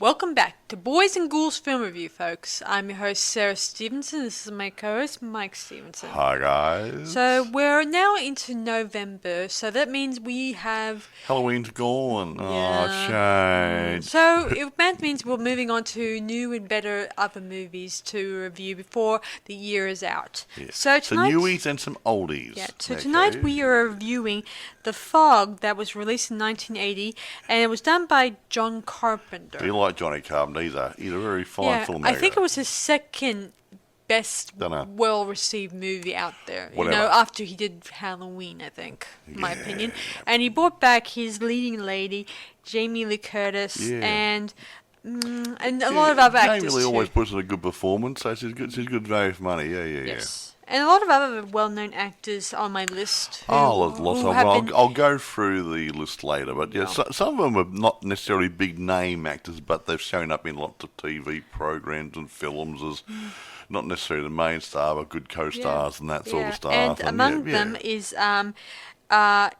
Welcome back to Boys and Ghouls Film Review, folks. I'm your host, Sarah Stephenson. This is my co-host, Mike Stephenson. Hi, guys. So we're now into November, so that means we have... Halloween's gone. Yeah. Oh, shame. So that means we're moving on to new and better other movies to review before the year is out. Yeah. So tonight... Some newies and some oldies. Yeah, so tonight we are reviewing The Fog that was released in 1980, and it was done by John Carpenter. Do you like Johnny Carpenter? He's a very fine filmmaker. I think it was his second best well-received movie out there. Whatever. You know, after he did Halloween, I think, in my opinion. And he brought back his leading lady, Jamie Lee Curtis, and a lot of other actors Jamie Lee too. always puts in a good performance, so she's good value for money. Yes. And a lot of other well-known actors on my list. Lots of I'll go through the list later, but some of them are not necessarily big name actors, but they've shown up in lots of TV programs and films as not necessarily the main star, but good co-stars and that sort of stuff. And among them is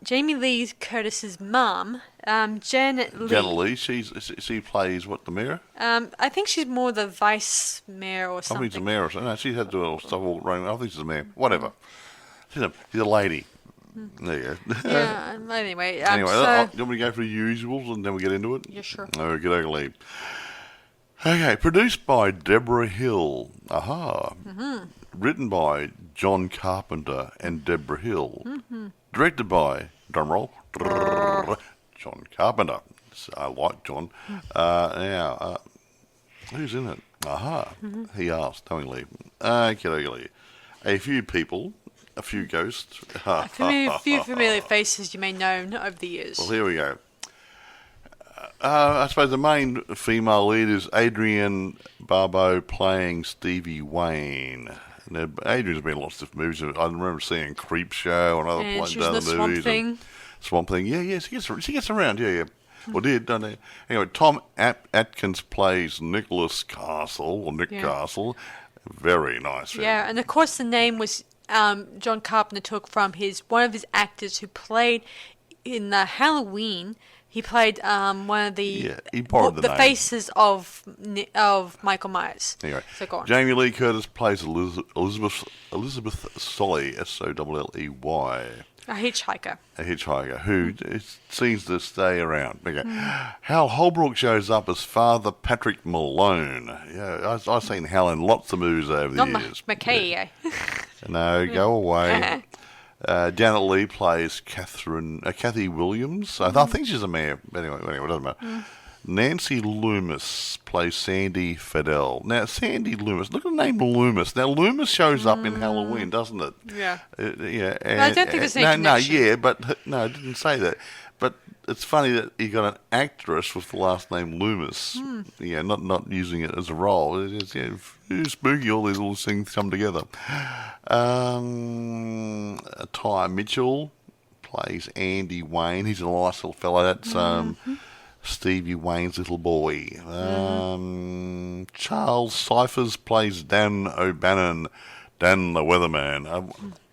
Jamie Lee Curtis's mum, Janet Leigh. Janet Leigh, she plays the mayor? I think she's more the vice mayor or something. I think she's the mayor or something. No, she's had to do all stuff all running. I think she's the mayor. Whatever. She's a lady. There you go. Yeah, anyway. Do you want me to go for the usuals and then we get into it? Yeah, sure. Okay. Okay, produced by Deborah Hill. Aha. Mm-hmm. Written by John Carpenter and Deborah Hill. Mm-hmm. Directed by, drumroll, John Carpenter. So I like John. Now, who's in it? Aha. Mm-hmm. He asked, knowingly. Okay. A few people, a few ghosts. A few familiar faces you may know over the years. Well, here we go. I suppose the main female lead is Adrienne Barbeau playing Stevie Wayne. Now, Adrienne's been in lots of movies. I remember seeing Creepshow and other movies. And Swamp Thing. Swamp Thing, yeah. She gets around, yeah. Well, did, don't they? Anyway, Tom Atkins plays Nicholas Castle, or Nick Castle. Very nice. Yeah, and of course the name was John Carpenter took from one of his actors who played in Halloween. He played one of the faces of Michael Myers. Anyway, so go on. Jamie Lee Curtis plays Elizabeth Solly, Solley. A hitchhiker. Who seems to stay around. Okay. Hal Holbrook shows up as Father Patrick Malone. Yeah, I've seen Hal in lots of movies over the years. Not McKay. No, go away. Janet Leigh plays Kathy Williams. I think she's a mayor. Anyway, it doesn't matter. Nancy Loomis plays Sandy Fidel. Now, Sandy Loomis, look at the name Loomis. Now, Loomis shows up in Halloween, doesn't it? Yeah. Yeah. And, I don't think there's any connection. But I didn't say that. But it's funny that you got an actress with the last name Loomis. Yeah, not using it as a role. It's spooky, all these little things come together. Ty Mitchell plays Andy Wayne. He's a nice little fellow. That's Stevie Wayne's little boy. Charles Cyphers plays Dan O'Bannon, Dan the Weatherman. I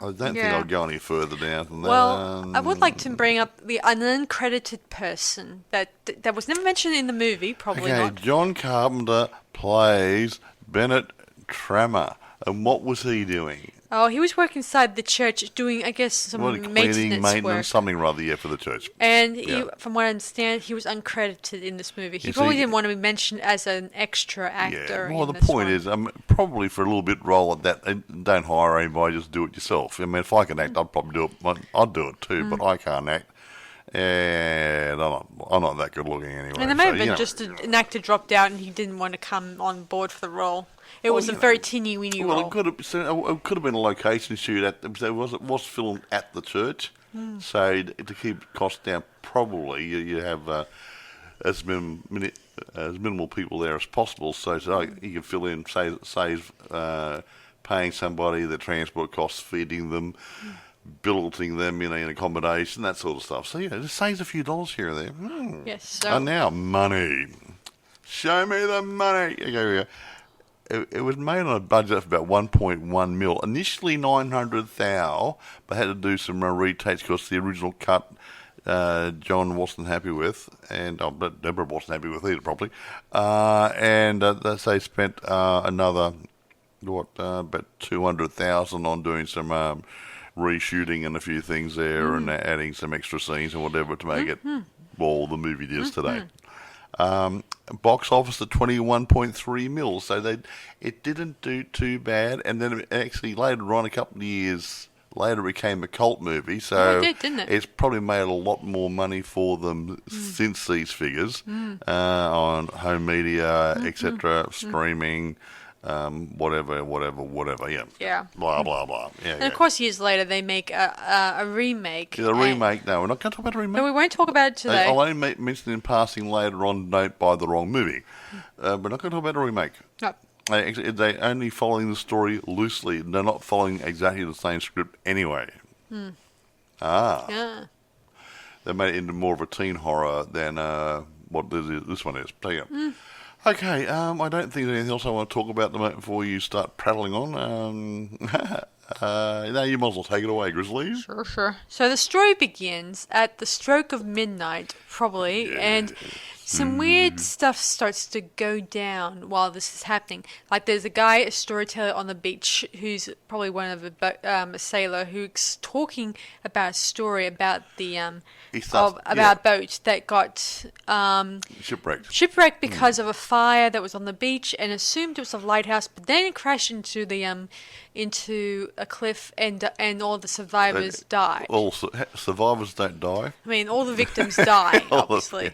don't think I'll go any further down than that. Well, I would like to bring up an uncredited person that was never mentioned in the movie, probably not. John Carpenter plays Bennett Trammer. And what was he doing? Oh, he was working inside the church doing, I guess, some maintenance work. Something rather, for the church. And from what I understand, he was uncredited in this movie. He probably didn't want to be mentioned as an extra actor. Yeah, well, the point is, probably for a little bit role like that, don't hire anybody, just do it yourself. I mean, if I can act, I'd probably do it. I'd do it too, but I can't act. And I'm not that good looking anyway. And there may have been just an actor dropped out and he didn't want to come on board for the role. It was a very teeny-weeny role. It could have been a location shoot. It was filmed at the church. So to keep costs down, probably you have as minimal people there as possible. So you can fill in, save paying somebody the transport costs, feeding them, billeting them in accommodation, that sort of stuff. So it saves a few dollars here or there. Yes. And now money. Show me the money. Okay. It was made on a budget of about 1.1 mil. Initially 900,000, but had to do some retakes because the original cut John wasn't happy with, and but Deborah wasn't happy with either, probably. And they spent another about $200,000 on doing some reshooting and a few things there, and adding some extra scenes and whatever to make it all the movie it is today. Box office at 21.3 mil, so it didn't do too bad, and then actually later on, a couple of years later, became a cult movie, so it did, didn't it? It's probably made a lot more money for them since these figures on home media, etc., streaming, whatever, yeah. Blah, blah, blah. Yeah, and of course, years later, they make a remake. Yeah, remake, no, we're not going to talk about a remake. No, we won't talk about it today. I'll only mention in passing later on, don't buy the wrong movie. We're not going to talk about a remake. No. They're only following the story loosely. They're not following exactly the same script anyway. Yeah. They made it into more of a teen horror than what this one is. Okay, I don't think there's anything else I want to talk about before you start prattling on. No, you might as well take it away, Grizzly. Sure. So the story begins at the stroke of midnight, probably, and some weird stuff starts to go down while this is happening. Like there's a storyteller on the beach, who's probably one of a sailor, who's talking about a story about the a boat that got shipwrecked because of a fire that was on the beach, and assumed it was a lighthouse, but then it crashed into the into a cliff, and all the survivors died. All survivors don't die. I mean, all the victims die, obviously.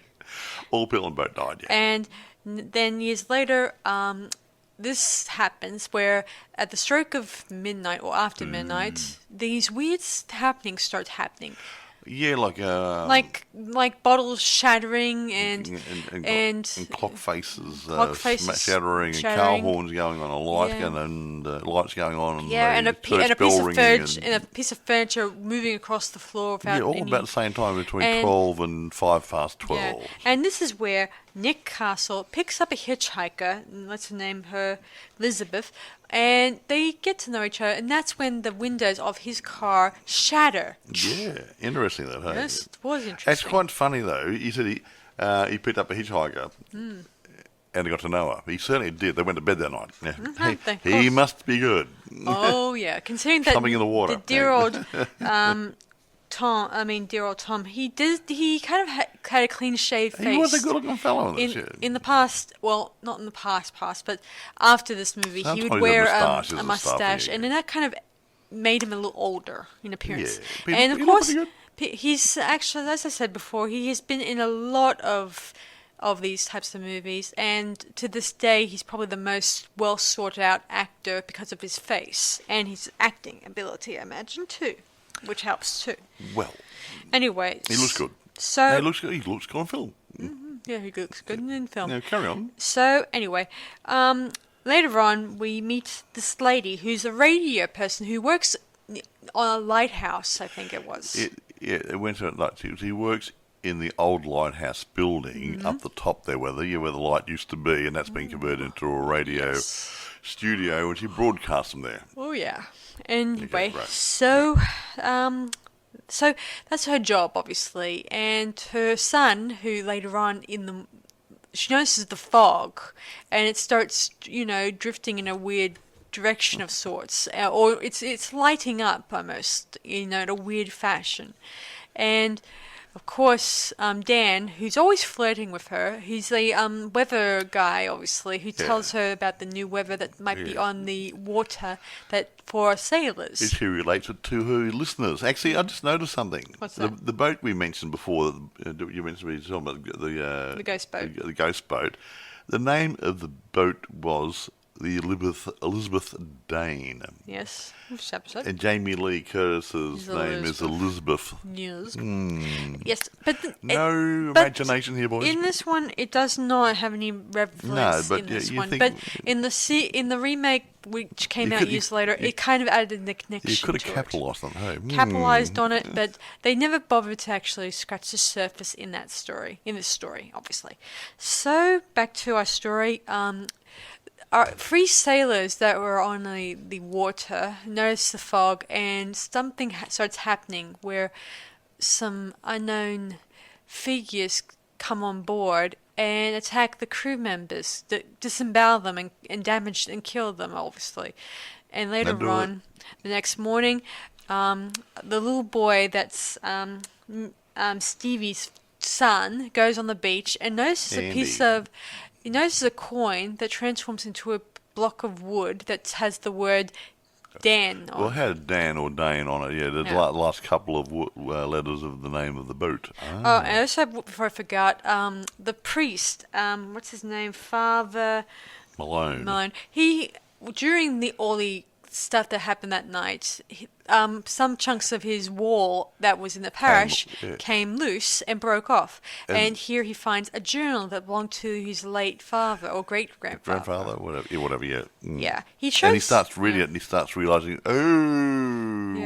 All people on the boat died, yeah. And then years later, this happens where at the stroke of midnight or after midnight, these weird happenings start happening. Yeah, like bottles shattering and clock faces shattering, and car horns going on, lights going on, and a piece of furniture moving across the floor without all about the same time, between 12 and 12:05. Yeah. And this is where Nick Castle picks up a hitchhiker, and let's name her Elizabeth, and they get to know each other, and that's when the windows of his car shatter. Yeah, interesting that, hey? Yes, it was interesting. It's quite funny, though. He said he picked up a hitchhiker and he got to know her. He certainly did. They went to bed that night. Yeah. He must be good. Oh, yeah. Considering that something in the water. The dear old Tom, he kind of had a clean-shaved face. He was a good-looking fellow in the past. Well, not in the past, but after this movie, he would wear a mustache, and then that kind of made him a little older in appearance. Yeah. And of course, he's actually, as I said before, he has been in a lot of these types of movies, and to this day, he's probably the most well-sorted-out actor because of his face and his acting ability, I imagine, too. Which helps too. Well, anyway, he looks good. So he looks good on film. Yeah, he looks good in film. Now carry on. So anyway, later on we meet this lady who's a radio person who works on a lighthouse. I think it was. It went to like he works in the old lighthouse building up the top there, where the light used to be, and that's been converted into a radio studio, and she broadcasts them there. Oh yeah. Anyway, so that's her job, obviously, and her son, who later on she notices the fog, and it starts, drifting in a weird direction of sorts, or it's lighting up almost, in a weird fashion, and of course, Dan, who's always flirting with her, he's the weather guy, obviously, who tells her about the new weather that might be on the water that for sailors. She relates it to her listeners. Actually, I just noticed something. What's that? The boat we mentioned before, you mentioned the ghost boat. The ghost boat. The name of the boat was the Elizabeth Dane. Yes, which episode? And Jamie Lee Curtis's name is Elizabeth. Yes. Yes, but imagination here, boys. In this one, it does not have any reference in this one. But in the remake, which came out years later, it kind of added the connection. You could have capitalised on it. Capitalised on it, but they never bothered to actually scratch the surface in this story, obviously. So back to our story. Our 3 sailors that were on the water notice the fog, and something starts happening where some unknown figures come on board and attack the crew members, disembowel them and damage and kill them, obviously. And later on, the next morning, the little boy that's Stevie's son goes on the beach and notices he notices a coin that transforms into a block of wood that has the word Dan on. Well, it had Dan or Dane on it, the last couple of letters of the name of the boat. Oh, and also, before I forgot, the priest, what's his name? Father Malone. He, during all the stuff that happened that night, some chunks of his wall that was in the parish came loose and broke off. And here he finds a journal that belonged to his late father or great-grandfather. Whatever, yeah. Yeah. And he starts reading it and he starts realising,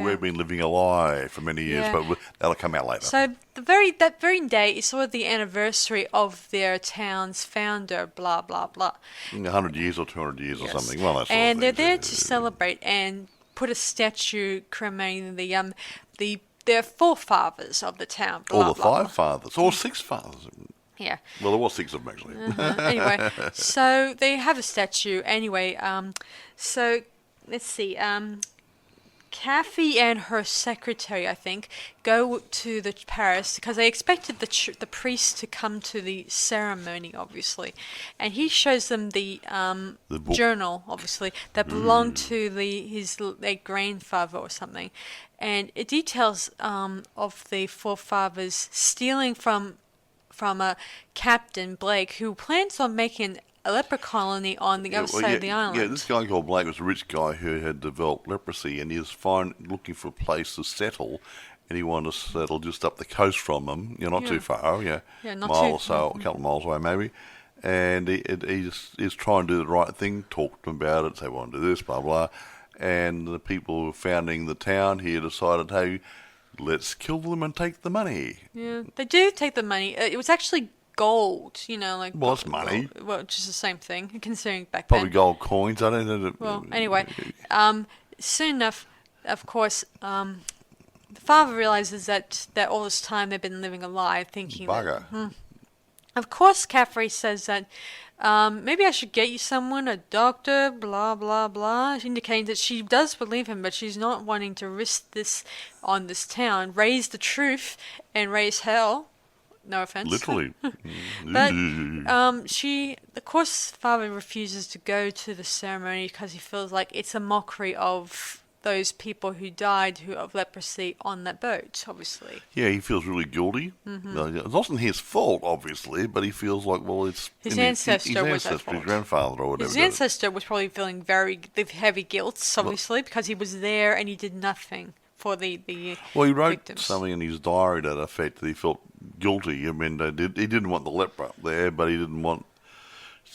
we've been living a lie for many years, but that'll come out later. So that very day is sort of the anniversary of their town's founder, blah, blah, blah. 100 years or 200 years or something. Well, that's and they're there to celebrate and put a statue commemorating their forefathers of the town. Blah, all the five fathers, or 6 fathers. Yeah. Well, there was 6 of them, actually. Anyway, so they have a statue. Anyway, so let's see. Kathy and her secretary, I think, go to the Paris because they expected the priest to come to the ceremony, obviously, and he shows them the journal, obviously, that belonged to his late grandfather or something, and it details of the forefathers stealing from a Captain Blake who plans on making a leper colony on the other side of the island. Yeah, this guy called Blake was a rich guy who had developed leprosy, and he was looking for a place to settle, and he wanted to settle just up the coast from them, not too far, not mile or so, a couple of miles away maybe. And he just is trying to do the right thing, talk to them about it, say, we want to do this, blah, blah. And the people who were founding the town here decided, hey, let's kill them and take the money. Yeah, they do take the money. It was actually gold, like... Well, it's money. Gold. Well, just the same thing, considering back Probably then. gold coins, I don't know. Well, anyway, soon enough, of course, the father realizes that all this time they've been living a lie, thinking Bugger. Of course, Caffrey says that maybe I should get you someone, a doctor, blah, blah, blah, indicating that she does believe him, but she's not wanting to risk this on this town, raise the truth and raise hell. No offense. Literally. But of course, father refuses to go to the ceremony because he feels like it's a mockery of those people who died of leprosy on that boat, obviously. Yeah, he feels really guilty. It wasn't his fault, obviously, but he feels like, well, it's... His ancestor was at fault. His grandfather or whatever. His ancestor was probably feeling very heavy guilt, obviously, because he was there and he did nothing for the Well, he wrote victims. something in his diary to that effect that he felt guilty. I mean, he didn't want the leper up there, but he didn't want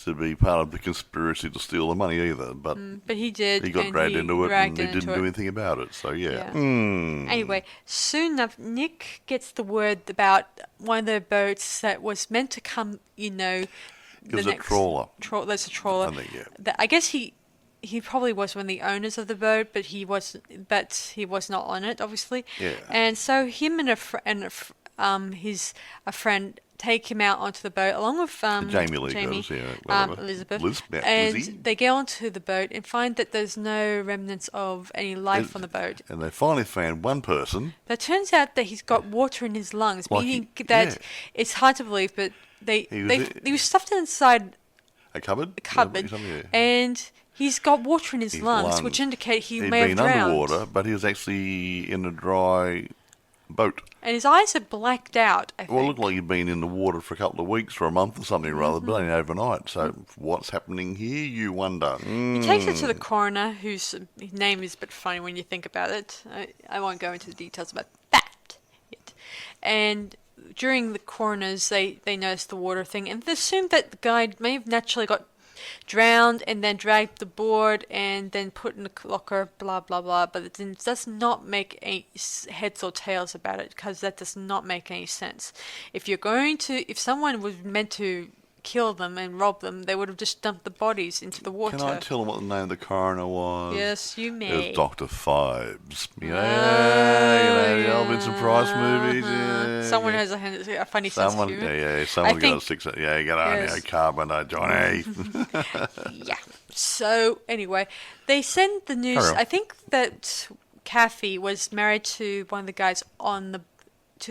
to be part of the conspiracy to steal the money either. But he did. He got dragged into it, and he didn't do anything about it. So yeah. Anyway, soon enough, Nick gets the word about one of the boats that was meant to come. It was a trawler. That's a trawler. I think, yeah. I guess he probably was one of the owners of the boat, but he was not on it, obviously. Yeah. And so him and a friend take him out onto the boat along with Elizabeth, and they get onto the boat and find that there's no remnants of any life on the boat. And they finally found one person. But it turns out that he's got water in his lungs, meaning that it's hard to believe, but he was stuffed inside a cupboard, and he's got water in his lungs, which indicate he may have drowned. He'd been underwater, but he was actually in a dry boat. And his eyes are blacked out, I think. Well, it looked like he'd been in the water for a couple of weeks or a month or something rather, but only overnight. So what's happening here, you wonder? He takes it to the coroner, his name is a bit funny when you think about it. I won't go into the details about that yet. And during the coroners, they notice the water thing, and they assume that the guy may have naturally got drowned and then dragged aboard and then put in a locker, blah, blah, blah. But it does not make any heads or tails about it, because that does not make any sense. If someone was meant to kill them and rob them, they would have just dumped the bodies into the water. Can I tell them what the name of the coroner was? Yes, you may. It was Dr. Phibes. The Elvis and Price movies. Yeah, someone has a funny sense of humor. Someone got a six. Yeah, get on, Carpenter, Johnny. Yeah. So anyway, they sent the news. I think that Kathy was married to one of the guys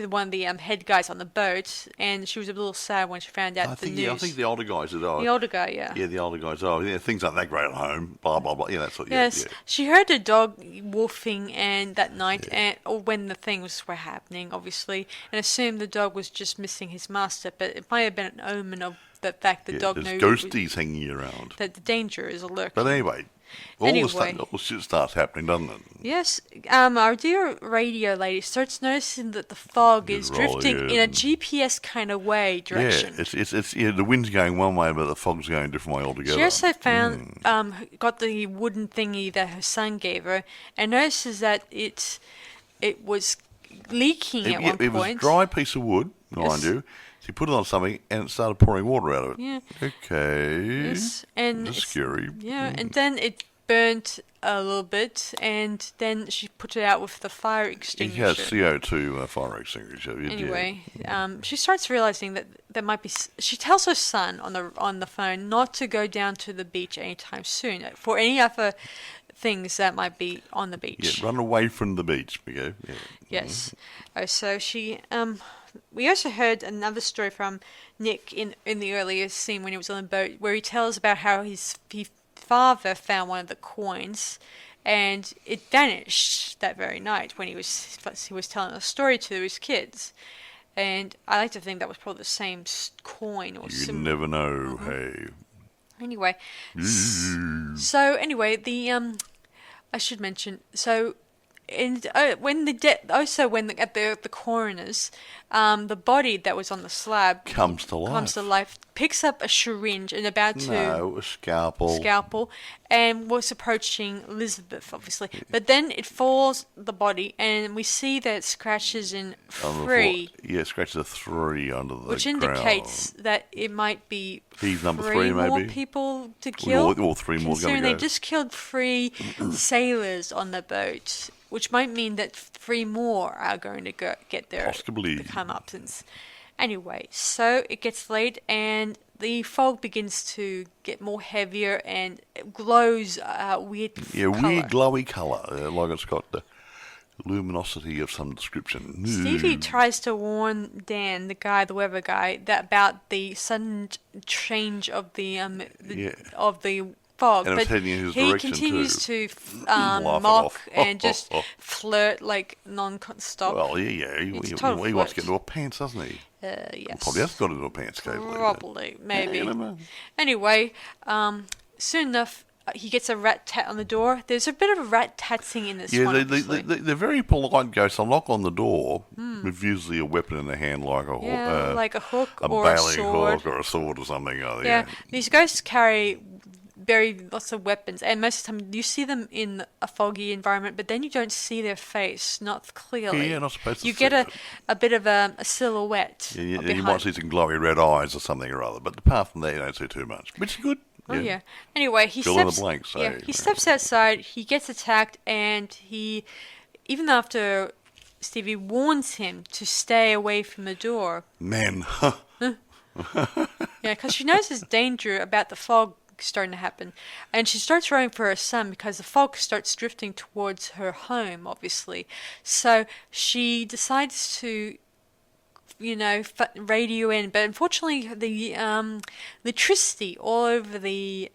one of the head guys on the boat, and she was a little sad when she found out the news. Yeah, I think the older guys are. The older guy, yeah. Yeah, the older guys. Things aren't that great at home. Blah blah blah. Yeah, that's what. Yes, yeah. She heard a dog wolfing that night, or when the things were happening, obviously, and assumed the dog was just missing his master. But it might have been an omen of the fact the dog knew ghosties hanging around. That the danger is lurking. But anyway. All the shit starts happening, doesn't it? Yes. Our dear radio lady starts noticing that the fog is drifting in a GPS kind of direction. Yeah, it's the wind's going one way, but the fog's going a different way altogether. She also found, got the wooden thingy that her son gave her, and notices that it was leaking at one point. It was a dry piece of wood, mind you. She put it on something and it started pouring water out of it. Yeah. Okay. Yes. And it's scary. Yeah, and then it burnt a little bit, and then she put it out with the fire extinguisher. It has CO2 fire extinguisher. Anyway, she starts realizing that there might be. She tells her son on the phone not to go down to the beach anytime soon for any other things that might be on the beach. Yeah, run away from the beach. Yeah. Yes. So she. We also heard another story from Nick in the earlier scene when he was on the boat, where he tells about how his father found one of the coins, and it vanished that very night when he was telling a story to his kids. And I like to think that was probably the same coin or similar. You never know. Hey. Anyway, so I should mention And at the coroner's, the body that was on the slab comes to life, picks up a syringe and a scalpel, and was approaching Elizabeth, obviously. But then it falls the body, and we see that it scratches in 3. Yeah, it scratches a 3 under the which ground. Indicates that it might be he's number 3, maybe. More people to kill. Or 3 more. Considering they just killed 3 sailors on the boat. Which might mean that 3 more are going to get their comeuppance. Anyway, so it gets late and the fog begins to get more heavier and it glows weird colour. Weird glowy colour, like it's got the luminosity of some description. Stevie tries to warn Dan, the weather guy, about the sudden change of the fog, and but he continues to mock and just flirt like non-stop. Well, he wants to get into a pants, doesn't he? Yes. Probably has got into a pants cave. Probably, maybe. Anyway, soon enough, he gets a rat tat on the door. There's a bit of a rat tatsing in this one. Yeah, they're very polite ghosts. They'll knock on the door with usually a weapon in their hand, like a hook or a sword. Hook or a sword or something. These ghosts carry lots of weapons, and most of the time you see them in a foggy environment, but then you don't see their face, not clearly. Yeah, you're not supposed to. You get a bit of a silhouette. Yeah, you might see some glowy red eyes or something or other, but apart from that, you don't see too much, which is good. Oh yeah. Anyway, he steps outside. He gets attacked, and even after Stevie warns him to stay away from the door. Man. Because she knows there's danger about the fog starting to happen, and she starts running for her son because the fog starts drifting towards her home, obviously. So she decides to radio in, but unfortunately the electricity all over the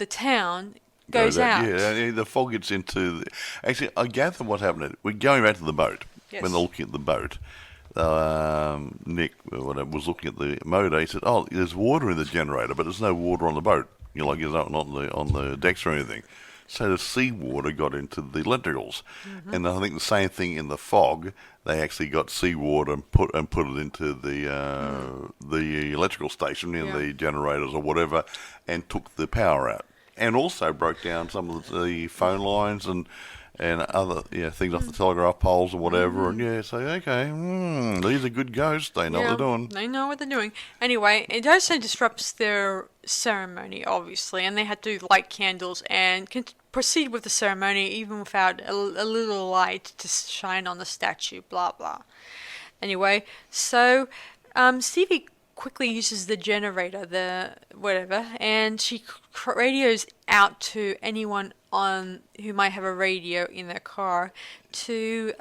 town goes out. Yeah, the fog gets into actually I gather what happened. We're going back to the boat. Yes. When they're looking at the boat, Nick, was looking at the motor. He said, "Oh, there's water in the generator, but there's no water on the boat. There's not on the decks or anything." So the seawater got into the electricals, and I think the same thing in the fog. They actually got seawater and put it into the electrical station in the generators or whatever, and took the power out, and also broke down some of the phone lines and and other things off the telegraph poles or whatever, and say, okay, these are good ghosts. They know what they're doing. They know what they're doing. Anyway, it also disrupts their ceremony, obviously, and they had to light candles and proceed with the ceremony even without a little light to shine on the statue. Blah blah. Anyway, so Stevie quickly uses the generator, and she radios out to anyone who might have a radio in their car to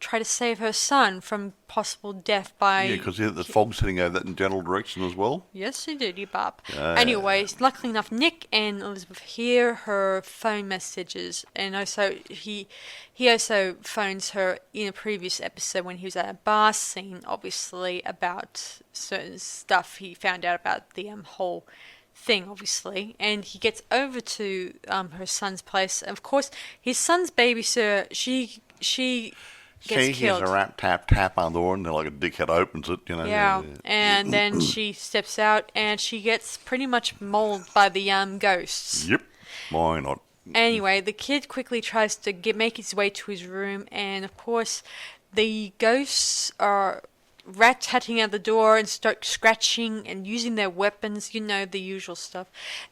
try to save her son from possible death by... Yeah, because the fog's heading over that in general direction as well. Yes, he did, Bob. Anyway, luckily enough, Nick and Elizabeth hear her phone messages, and also he also phones her in a previous episode when he was at a bar scene, obviously, about certain stuff he found out about the whole thing, obviously, and he gets over to her son's place. Of course, his son's babysitter, she gets killed. Hears a rap, tap on the door, and then like a dickhead opens it, Yeah, and then she steps out, and she gets pretty much mauled by the ghosts. Yep, why not? Anyway, the kid quickly tries to make his way to his room, and of course, the ghosts are rat-tatting at the door and start scratching and using their weapons, the usual stuff.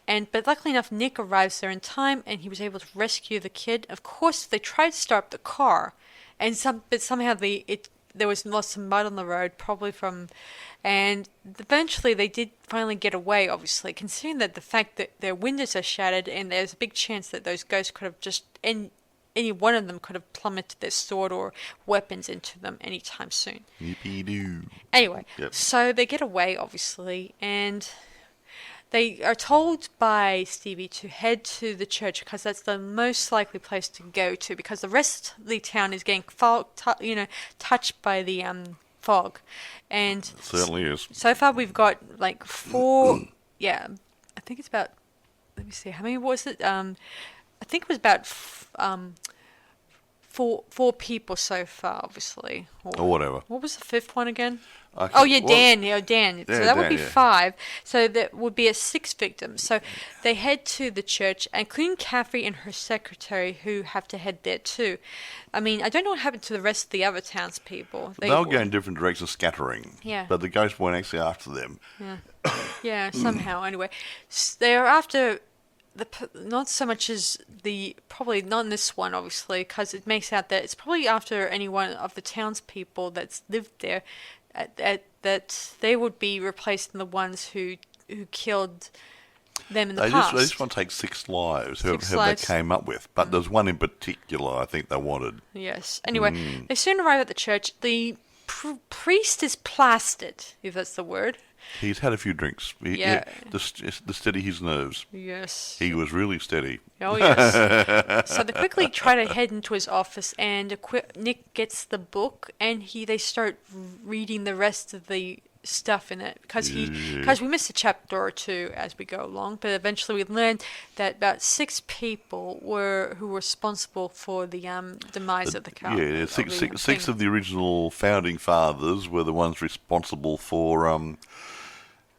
But luckily enough, Nick arrives there in time, and he was able to rescue the kid. Of course, they tried to start up the car, but somehow there was lots of mud on the road, probably and eventually they did finally get away, obviously, considering that the fact that their windows are shattered, and there's a big chance that those ghosts could have just, any one of them could have plummeted their sword or weapons into them anytime soon. Yippee-doo. Anyway, Yep. So they get away, obviously, and they are told by Stevie to head to the church because that's the most likely place to go to, because the rest of the town is getting touched by the fog. And it certainly is. So far we've got like 4, I think it's about, let me see, how many was it? I think it was about 4 people so far, obviously. Or whatever. What was the 5th one again? Dan. Dan. So that would be 5. So that would be a 6th victim. So they head to the church, including Kathy and her secretary, who have to head there too. I mean, I don't know what happened to the rest of the other townspeople. They'll go in different directions, scattering. Yeah. But the ghost went actually after them. Yeah. Yeah. Somehow. Anyway, they are after. Not so much as probably not in this one, obviously, because it makes out that it's probably after any one of the townspeople that's lived there, that they would be replacing the ones who killed them in the past. They just want to take 6 lives, who they came up with, but there's one in particular I think they wanted. Yes. Anyway, they soon arrive at the church. The priest is plastered, if that's the word. He's had a few drinks. To steady his nerves. Yes. He was really steady. Oh, yes. So they quickly try to head into his office, and Nick gets the book, and they start reading the rest of the stuff in it, because we missed a chapter or 2 as we go along, but eventually we learned that about 6 people who were responsible for the demise of the car. Yeah, six of the original founding fathers were the ones responsible for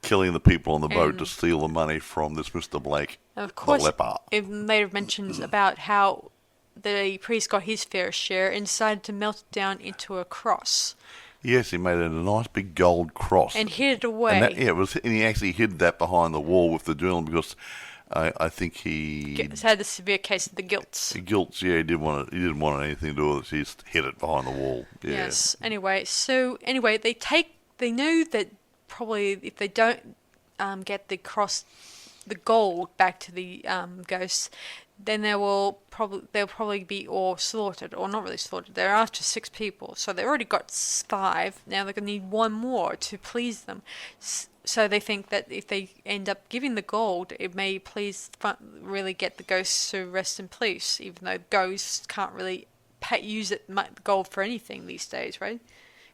killing the people on the boat to steal the money from this Mr. Blake, of course, the leper. It later mentions about how the priest got his fair share and decided to melt it down into a cross. Yes, he made it a nice big gold cross. And hid it away. And he actually hid that behind the wall with the journal, because I think he had a severe case of the gilts. The gilts, yeah, he didn't want anything to do with it. He just hid it behind the wall. Yeah. Yes. Anyway, they know that probably if they don't get the gold back to the ghosts, then they'll probably be all slaughtered, or not really slaughtered. They're after 6 people, so they already got 5. Now they're going to need 1 more to please them. So they think that if they end up giving the gold, it may really get the ghosts to rest in peace, even though ghosts can't really use gold for anything these days, right?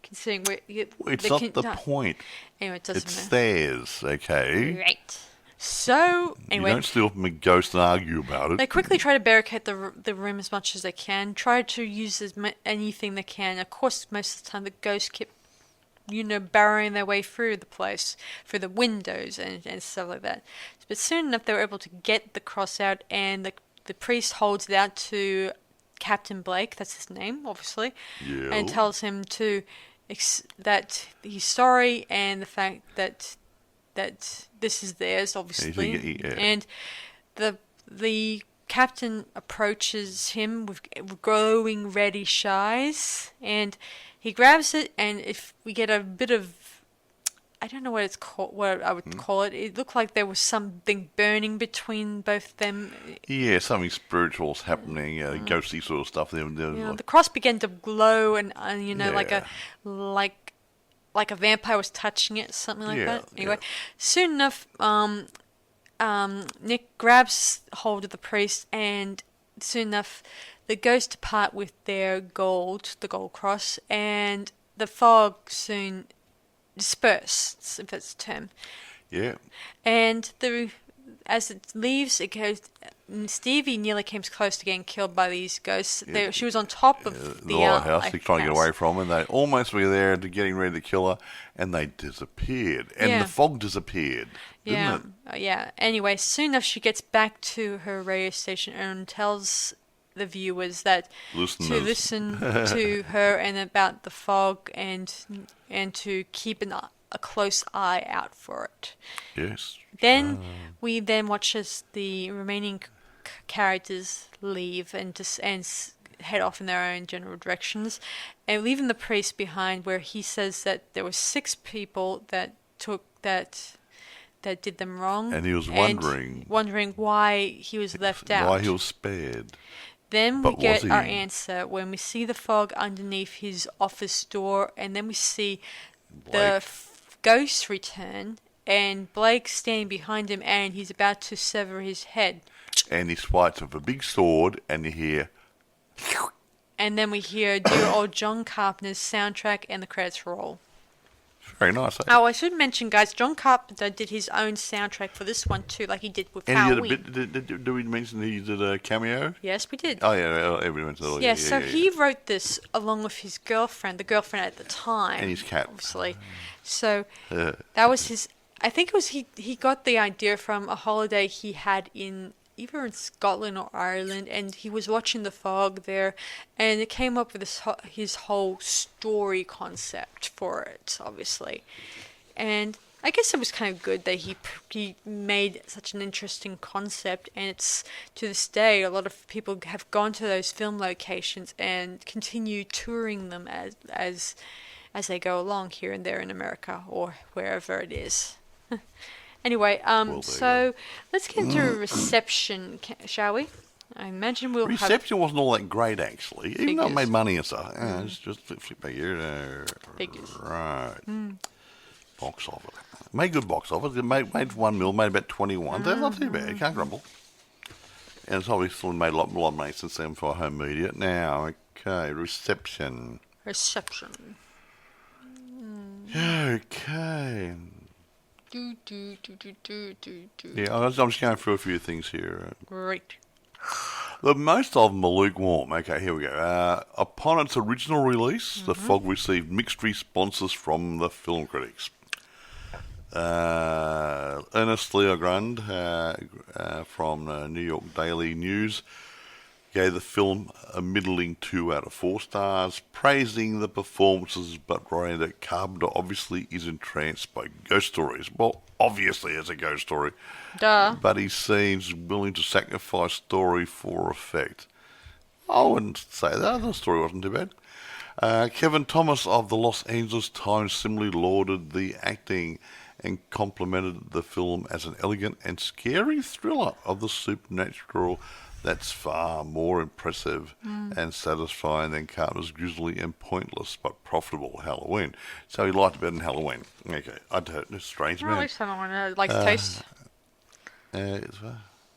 Considering it's not the point. Anyway, it doesn't matter. It's theirs, okay? Right. So, anyway. You don't steal from a ghost and argue about it. They quickly try to barricade the room as much as they can, try to use anything they can. Of course, most of the time the ghosts keep, burrowing their way through the place, through the windows and stuff like that. But soon enough, they were able to get the cross out, and the priest holds it out to Captain Blake, that's his name, obviously, Yeah. and tells him that he's sorry and the fact that this is theirs, obviously, and the captain approaches him with glowing reddish eyes, and he grabs it, and if we get a bit of, I don't know what it's called, what I would call it. It looked like there was something burning between both them. Yeah, something spiritual's happening, ghostly sort of stuff. The cross began to glow, and like a vampire was touching it, something like that. Anyway, soon enough, Nick grabs hold of the priest, and soon enough, the ghosts depart with their gold, the gold cross, and the fog soon disperses, if that's a term. Yeah. And as it leaves, it goes. Stevie nearly came close to getting killed by these ghosts. She was on top of the lighthouse. They're trying to get away from her, and they almost were there to getting ready to kill her, and they disappeared. And the fog disappeared, didn't it? Yeah. Anyway, soon enough, she gets back to her radio station and tells the viewers that to listen to her and about the fog, and to keep a close eye out for it. Yes. Then we watch as the remaining characters leave and head off in their own general directions, and leaving the priest behind, where he says that there were 6 people that did them wrong, and he was wondering why he was left out, why he was spared. Then we get our answer when we see the fog underneath his office door, and then we see the ghost return, and Blake standing behind him, and he's about to sever his head. And he swipes with a big sword, and you hear... And then we hear dear old John Carpenter's soundtrack, and the credits roll. Very nice. Oh, I should mention, guys, John Carpenter did his own soundtrack for this one too, like he did with Halloween. Did we mention he did a cameo? Yes, we did. Oh, yeah, everyone mentioned that. So he wrote this along with his girlfriend, the girlfriend at the time. And his cat. Obviously. So that was his... I think it was he got the idea from a holiday he had either in Scotland or Ireland, and he was watching the fog there, and it came up with his whole story concept for it, obviously. And I guess it was kind of good that he made such an interesting concept, and it's, to this day, a lot of people have gone to those film locations and continue touring them as they go along here and there in America or wherever it is. Anyway, so let's get into reception, shall we? I imagine we'll Reception wasn't all that great, actually, even though it made money and stuff. It's just flip back here. Figures. Right. Box office. Made good box office. It made $1 million, made about 21. That's not too bad. Can't grumble. And it's obviously made a lot of money since then for home media. Now, okay, reception. Okay. Yeah, I'm just going through a few things here. Great. Most of them are lukewarm. Okay, here we go. Upon its original release, The Fog received mixed responses from the film critics. Ernest Leogrand from New York Daily News gave the film a middling 2 out of 4 stars, praising the performances but writing that Carpenter obviously is entranced by ghost stories. Well, obviously it's a ghost story. Duh. But he seems willing to sacrifice story for effect. I wouldn't say that. The story wasn't too bad. Kevin Thomas of the Los Angeles Times similarly lauded the acting and complimented the film as an elegant and scary thriller of the supernatural that's far more impressive and satisfying than Carpenter's grisly and pointless but profitable Halloween. So he liked it better than Halloween. Okay, I don't know. Strange man. At least someone likes toast. At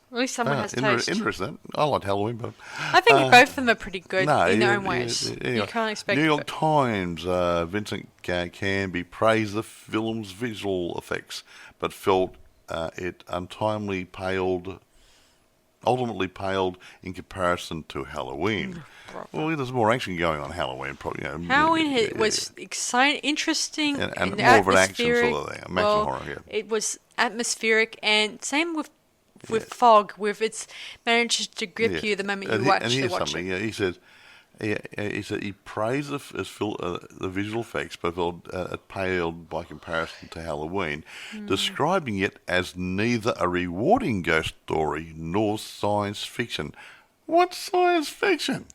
least someone has toast. Interesting. I like Halloween, but I think both of them are pretty good in their own ways. You can't expect. New York Times, Vincent Canby praised the film's visual effects, but felt it ultimately paled in comparison to Halloween. Well, there's more action going on Halloween, probably. Halloween was exciting, interesting, and more of an action sort of thing. Horror, It was atmospheric, and same with with Fog, with its manages to grip you the moment you actually watch it. Yeah, he says he praised the visual effects, but it paled by comparison to Halloween, describing it as neither a rewarding ghost story nor science fiction. What's science fiction?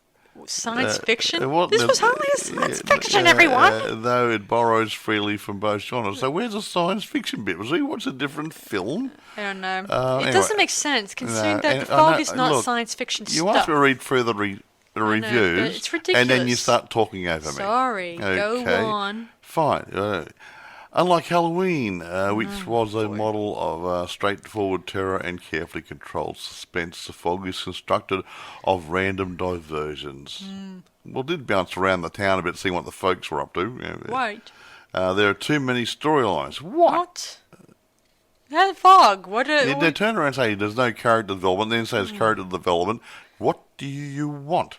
Science fiction? This was hardly a science fiction, everyone. Though it borrows freely from both genres. So where's the science fiction bit? Was he watching a different film? I don't know. It doesn't make sense, considering that The Fog is not science fiction stuff. You have to read through the reviews. It's ridiculous. And then you start talking over me. Sorry, go on. Fine. Unlike Halloween, which was a model of straightforward terror and carefully controlled suspense, The Fog is constructed of random diversions. Well, it did bounce around the town a bit, seeing what the folks were up to. Right. There are too many storylines. What? The Fog. They turn around and say there's no character development, then say there's character development. What do you want?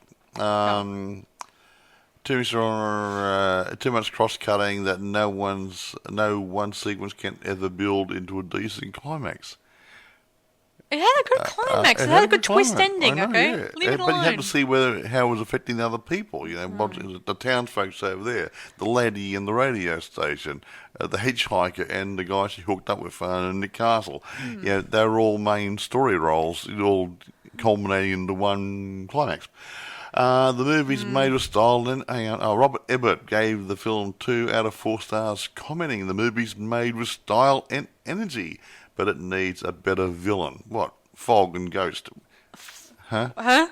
Too much cross-cutting that no one sequence can ever build into a decent climax. It had a good climax. It had a good twist ending. Okay, yeah. Leave it alone. But you have to see how it was affecting the other people. The townsfolk over there, the laddie in the radio station, the hitchhiker, and the guy she hooked up with in Nick Castle. They're all main story roles. It all culminating into one climax. The movie's made with style. Robert Ebert gave the film 2 out of 4 stars, commenting the movie's made with style and energy, but it needs a better villain. What? Fog and Ghost? Huh?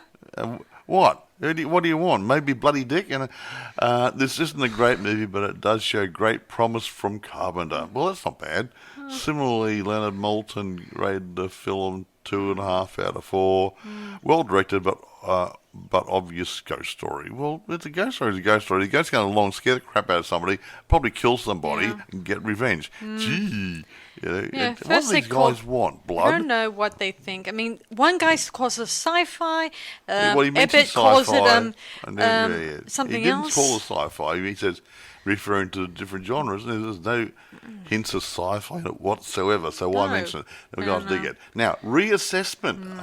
What? What do you want? Maybe Bloody Dick? This isn't a great movie, but it does show great promise from Carpenter. Well, that's not bad. Similarly, Leonard Moulton rated the film 2.5 out of 4. Well directed, but obvious ghost story. Well, it's a ghost story. It's a ghost story. The ghost going along, scare the crap out of somebody, probably kill somebody, and get revenge. Gee. What do these guys want? Blood? I don't know what they think. I mean, one guy calls it sci-fi. He Ebert calls it something else. He else. didn't call it sci-fi. He says, referring to different genres, there's no hints of sci-fi in it whatsoever. So why mention it? The guys dig it. Now, reassessment.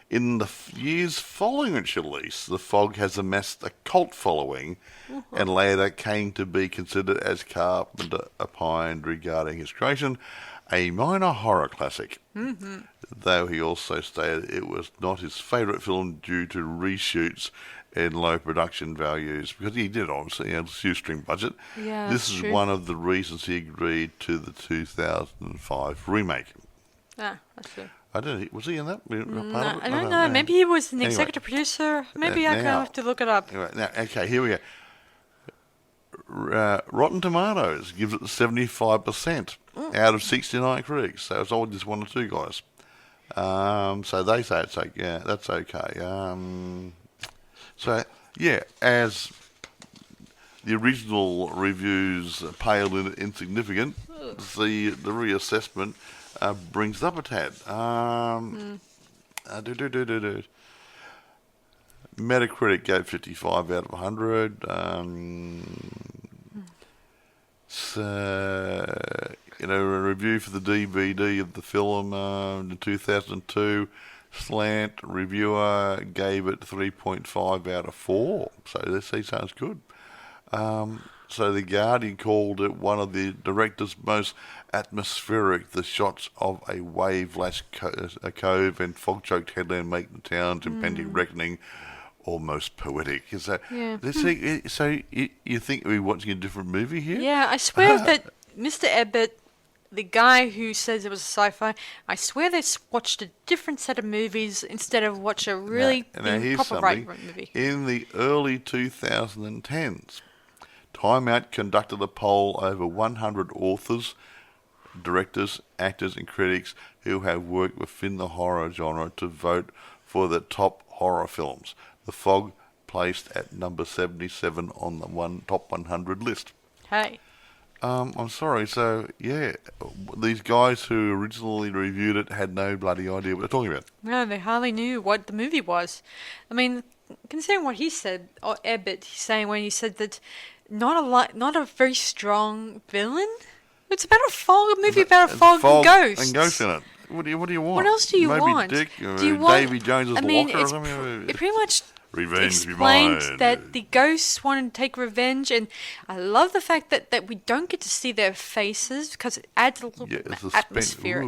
In the years following its release, The Fog has amassed a cult following and later came to be considered, as Carpenter opined regarding his creation, a minor horror classic. Though he also stated it was not his favourite film due to reshoots and low production values, because he did obviously have a shoestring budget. Yeah, this is true. one of the reasons he agreed to the 2005 remake. That's true. I don't know. Was he in that? I don't know. Maybe he was an executive producer. Maybe I have to look it up. Anyway, here we go. Rotten Tomatoes gives it 75% out of 69 critics. So it's all just 1 or 2 guys. So they say it's okay. Yeah, that's okay. As the original reviews paled and insignificant, the reassessment brings it up a tad. Metacritic gave 55 out of 100. A review for the DVD of the film in 2002, Slant reviewer gave it 3.5 out of 4. So this sounds good. So The Guardian called it one of the director's most atmospheric. The shots of a wave-lashed a cove and fog-choked headland make the town's impending reckoning almost poetic. So you think we're watching a different movie here? Yeah, I swear that Mr. Ebert, the guy who says it was sci-fi, I swear they watched a different set of movies instead of watch a really proper right movie. In the early 2010s, Time Out conducted a poll over 100 authors, directors, actors and critics who have worked within the horror genre to vote for the top horror films. The Fog placed at number 77 on the top 100 list. Hey. I'm sorry, so these guys who originally reviewed it had no bloody idea what they're talking about. No, they hardly knew what the movie was. I mean, considering what he said, or Ebert, he's saying when he said that not a very strong villain. It's about a movie about a fog and ghosts. And ghosts in it. What do you want? What else do you want? Dick, do you want Davy Jones's locker or something? It pretty much Revenge explained that the ghosts wanted to take revenge, and I love the fact that we don't get to see their faces because it adds a little bit of atmospheric.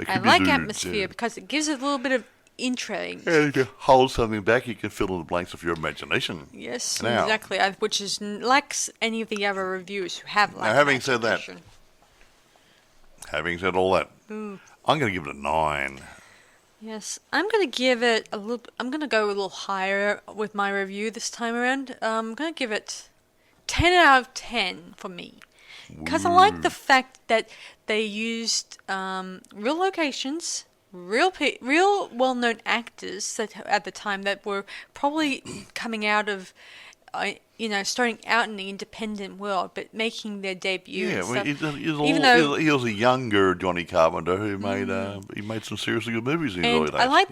I like atmosphere because it gives it a little bit of intrigue. And if you hold something back, you can fill in the blanks of your imagination. Yes, exactly. Which is like any of the other reviewers who have like. Now, having said all that, I'm going to give it a 9. Yes, I'm going to give it a little. I'm going to go a little higher with my review this time around. I'm going to give it 10 out of 10 for me, because I like the fact that they used real locations, real well-known actors that at the time that were probably coming out of. Starting out in the independent world, but making their debut. Yeah, he was a younger Johnny Carpenter who made some seriously good movies in his early days. I like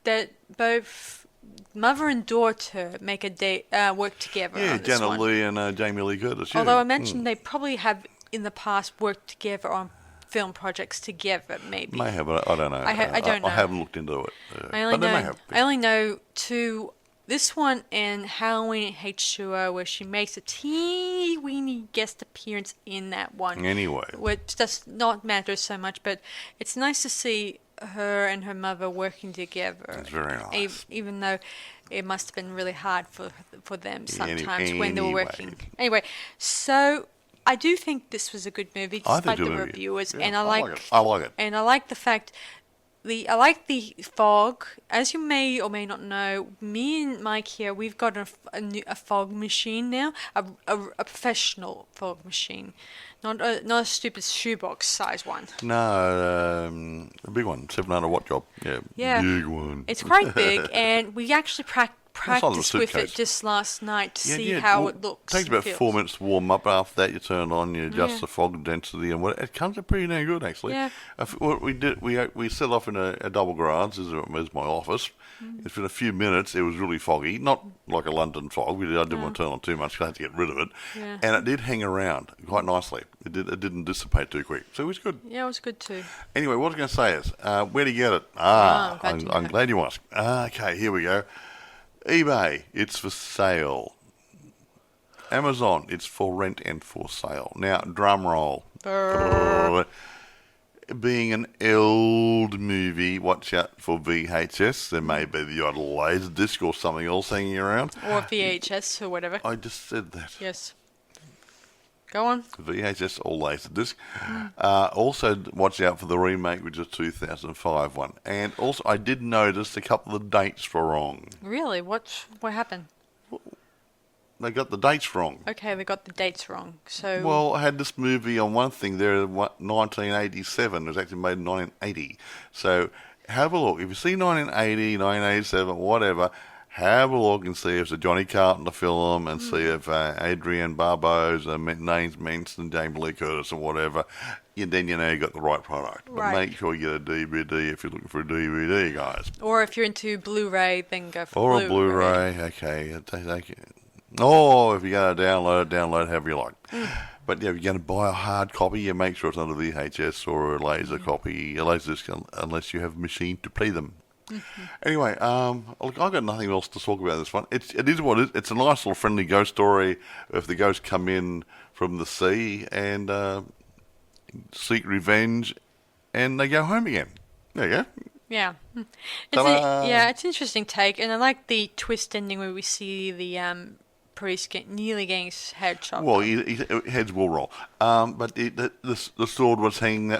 that both mother and daughter make work together. Yeah, on this Janet one. Leigh and Jamie Lee Curtis. Yeah. Although I mentioned they probably have in the past worked together on film projects together, maybe. May have, but I don't know. I don't know. I haven't looked into it. I only know two. This one and Halloween at H2O, where she makes a teeny weeny guest appearance in that one. Anyway. Which does not matter so much, but it's nice to see her and her mother working together. It's very nice. Even though it must have been really hard for them sometimes when they were working. Anyway, so I do think this was a good movie despite the reviewers. Yeah, and I like it. And I like the fact... I like the fog. As you may or may not know, me and Mike here, we've got a fog machine now, a professional fog machine, not a stupid shoebox size one. No, a big one, 700 watt job. Yeah, big one. It's quite big, and we actually practiced with it just last night to see how it looks. It takes about 4 minutes to warm up. After that, you turn it on, you adjust the fog density, and it comes out pretty damn good, actually. Yeah. What we did, we set off in a double garage, as my office. It's been a few minutes. It was really foggy, not like a London fog. I didn't want to turn on too much because I had to get rid of it. Yeah. And it did hang around quite nicely. It didn't dissipate too quick, so it was good. Yeah, it was good too. Anyway, what I was going to say is, where do you get it? I'm glad you asked. Okay, here we go. eBay, it's for sale. Amazon, it's for rent and for sale. Now, drum roll. Being an old movie, watch out for VHS. There may be the odd laser disc or something else hanging around. Or VHS or whatever. I just said that. Yes. Go on. VHS or Laserdisc. Also, watch out for the remake, which is 2005 one. And also, I did notice a couple of dates were wrong. Really? What happened? They got the dates wrong. Okay, they got the dates wrong. So. Well, I had this movie on one thing there, 1987. It was actually made in 1980. So, have a look. If you see 1980, 1987, whatever... have a look and see if it's a Johnny Carpenter film and see if Adrienne Barbeau's name's mentioned, Jamie Lee Curtis or whatever. Then you know you got the right product. But make sure you get a DVD if you're looking for a DVD, guys. Or if you're into Blu-ray, then go for Blu-ray. Or a Blu-ray, okay. Or if you're going to download however you like. But if you're going to buy a hard copy, you make sure it's not a VHS or a laser copy, a laserdisc, unless you have a machine to play them. Anyway, look, I've got nothing else to talk about this one. It is what it is. It's a nice little friendly ghost story. If the ghosts come in from the sea and seek revenge, and they go home again. There you go. Yeah, it's an interesting take, and I like the twist ending where we see the priest nearly getting his head chopped off. Well, heads will roll. But the sword was going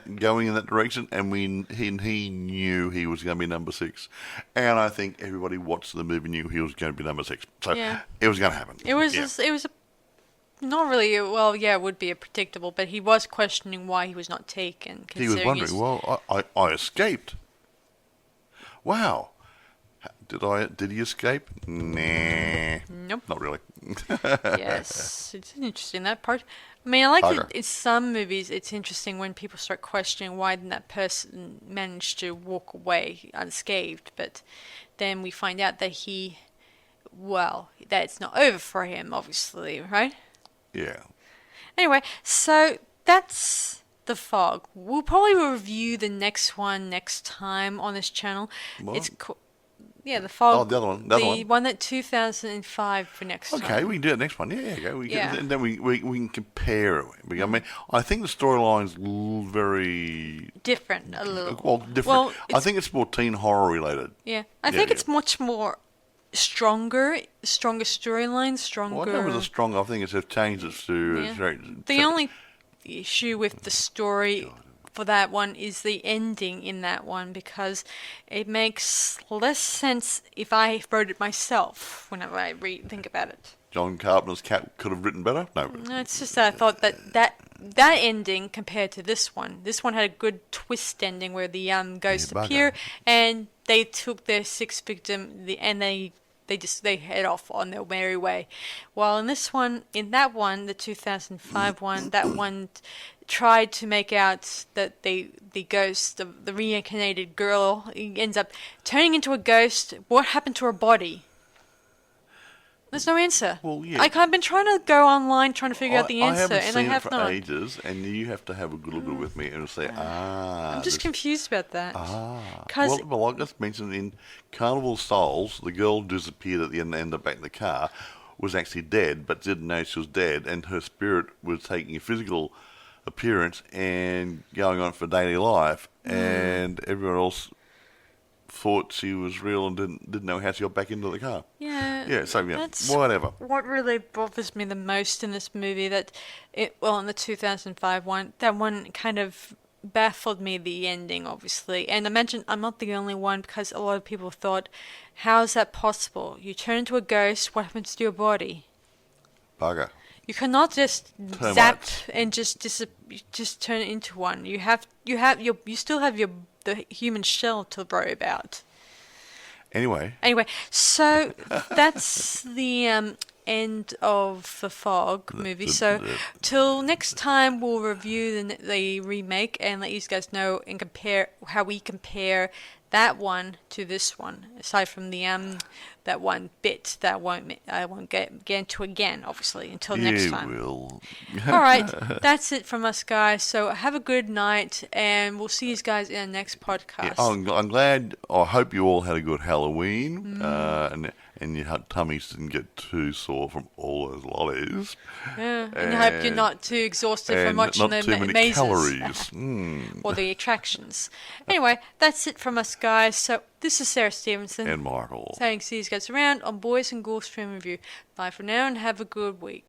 in that direction, and he knew he was going to be number 6. And I think everybody watching the movie knew he was going to be number 6. So it was going to happen. It was not really, it would be a predictable, but he was questioning why he was not taken. He was wondering, I escaped. Wow. Did he escape? Nah. Nope. Not really. Yes. It's interesting, that part. I mean, I like that in some movies, it's interesting when people start questioning why didn't that person manage to walk away unscathed. But then we find out that that it's not over for him, obviously, right? Yeah. Anyway, so that's The Fog. We'll probably review the next one next time on this channel. What? It's The Fog. Oh, the other one. The one that 2005 for next time. Okay, we can do it next one. And then we can compare it. I mean, I think the storyline's very different a little. Well, different. Well, I think it's more teen horror related. Yeah, I think it's much more stronger storyline, stronger. Well, I know it was stronger. I think they've changed it to. The only issue with the story for that one is the ending in that one, because it makes less sense if I wrote it myself whenever I think about it. John Carpenter's cat could have written better? No. It's just that I thought that ending compared to this one had a good twist ending where the ghosts appear and they took their sixth victim and they head off on their merry way. While in that one, the 2005 one, that one tried to make out that the ghost, the reincarnated girl, ends up turning into a ghost. What happened to her body? There's no answer. Well, yeah. I've been trying to go online trying to figure out the answer, and I have not. I haven't seen it for ages, and you have to have a good look with me and say, I'm just confused about that. Well, like I just mentioned, in Carnival Souls, the girl disappeared at the end of back in the car, was actually dead, but didn't know she was dead, and her spirit was taking a physical appearance and going on for daily life, and everyone else thought she was real and didn't know how she got back into the car. That's whatever. What really bothers me the most in this movie, in the 2005 one, that one kind of baffled me, the ending, obviously. And imagine I'm not the only one, because a lot of people thought, how is that possible? You turn into a ghost, what happens to your body? Bugger. You cannot just zap and just turn it into one. You still have the human shell to worry about. Anyway, so that's the end of the Fog movie. So till next time, we'll review the remake and let you guys know and compare how we compare that one to this one. Aside from the that one bit that I won't get into again, obviously, until next time. You will. All right, that's it from us, guys. So have a good night, and we'll see you guys in our next podcast. Yeah, I'm glad. I hope you all had a good Halloween, and your tummies didn't get too sore from all those lollies. Yeah, and I hope you're not too exhausted from watching the mazes. Calories. Or the attractions. Anyway, that's it from us, guys. So this is Sarah Stephenson. And Michael. Saying see you guys around on Boys and Ghouls Film Review. Bye for now and have a good week.